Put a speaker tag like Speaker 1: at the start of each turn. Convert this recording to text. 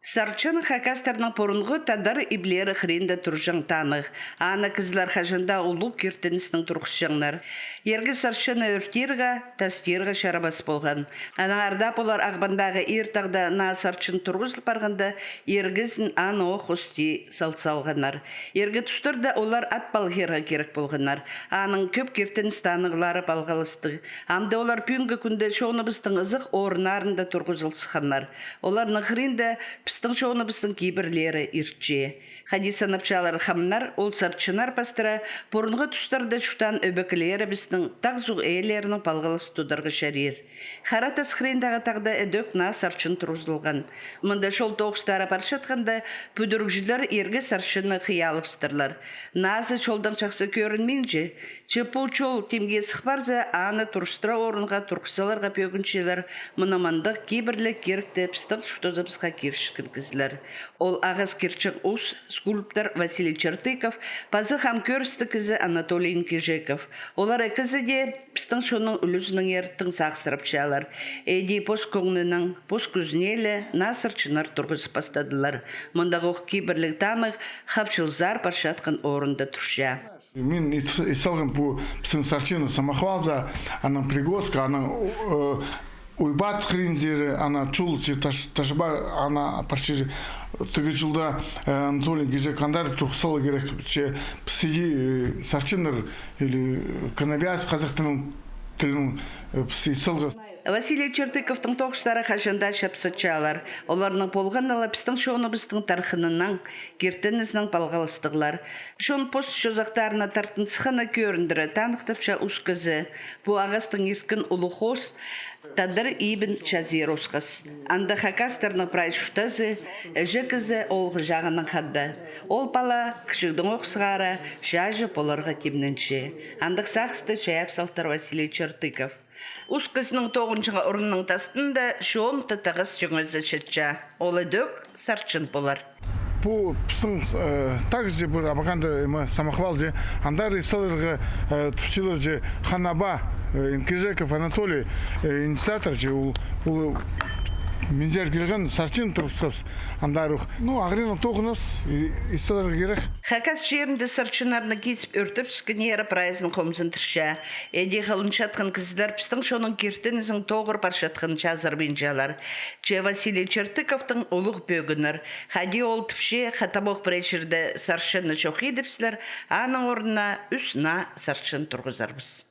Speaker 1: Сарчын хакастарның порынғы тадар иблері хренді тұржың танық. Аны кызлар хажында улу кертінісінің тұрқсыңнар. Ергі сарчыны өртерға, тастерға шарабас болған. Анаңарда олар ағбандағы ертағда на сарчын тұрғызыл барғанда ергізін аны оқысти салсалғанар. Ергі тұстырда олар ат балғерға керек болғанар. Аның көп кертініс танығылары балғалысты. Амда олар пүйінгі күнді шоғыныбыстың ызық орынарында тұрғызылсықанар. Оларның хренді пістің шоуны біздің кейбірлері иртче. Хадисанапчалар хамнар, ол сарчынар пастыра, бұрынғы тұстарды шутан өбекілері біздің тағзуғ әйлерінің балғалыс тұдырғы шарир. Харатас хрендағы тағда әдөк на сарчын тұрғызылған. Мұнда шол тоғыстары паршатқанда бүдіргжілер ерге сарчыны қиялыпстырлар. Назы шолдан жақсы көрінмейінже, чепул чол темге сықпарза аны тұрыстыра орынға тұрқсаларға пөгіншелер мұнамандық кейбірлі керікті пістің шутозапсқа кершік кізлер. Ол ағыз керчік ұс, скульптор Василий Чертыков, пазы хам көрісті кізі Анатолий Инкежеков. Олар әкізі де пістің шоның үлізінің ерттің сақсырапчалар. Әйдей пос көңнінің, пос күзнелі насырчынар тұрғызы пастадылар. Мұндағы оқ кейбірлік танық хапшылзар паршатқын орында тұрша.
Speaker 2: Мен исалган по пістің сарчыны самохвалза, аның пригозка, аның уйбат хринзері, ана чулчы ташба, ана парчы тыгы жылда Анатолий Гежекандар тұрқсалы керек псиди сарчыныр или канавяз қазақтының тілінің псисылғы.
Speaker 1: Василий Чертыковтың тоқыстары қажында шапсычалар. Оларның болған ала пістің шоны біздің тархынынан, кертінізінің балғалыстығылар. Шон пост жозақтарына тартынсықына көріндірі танықтыпша ұскызы. Бұ ағастың ерткін ұлы қос, тадар ибін чазер ұсқыз. Анда хакастарны прай шутазы, жекізі олғы жағының қадды. Ол бала кішігдің оқсығара жажы боларға кемнінші. Андық сақсты шаяп салтар Василий Чертыков. Ускызның 9-ға ұрынның тастында шоң тұтағыз жөңізі шетча. Олы дөк сарчын болар.
Speaker 2: По псың также бір абағанды самохвал же, андары салырғы тұпчылыр же Ханаба, Инкежеков, Анатолий, инициатор же, ол Мендер келген сарчын тұрғысыз андарух. Ағырын тоғыныз исталарға керек.
Speaker 1: Хакас жерінде сарчынарны кезіп өртіп скінері прайызын қомзын тұрша. Әде қалын шатқын кізілер пістің шоның кертінізің тоғыр паршатқын чазыр бенжалар. Че Василий Чертыковтың олық бөгінір. Хади ол тіпше қатамоқ біречірді сарчынны чоқ едіпсілер, аның орнына үсна сарчын тұрғызарбыз.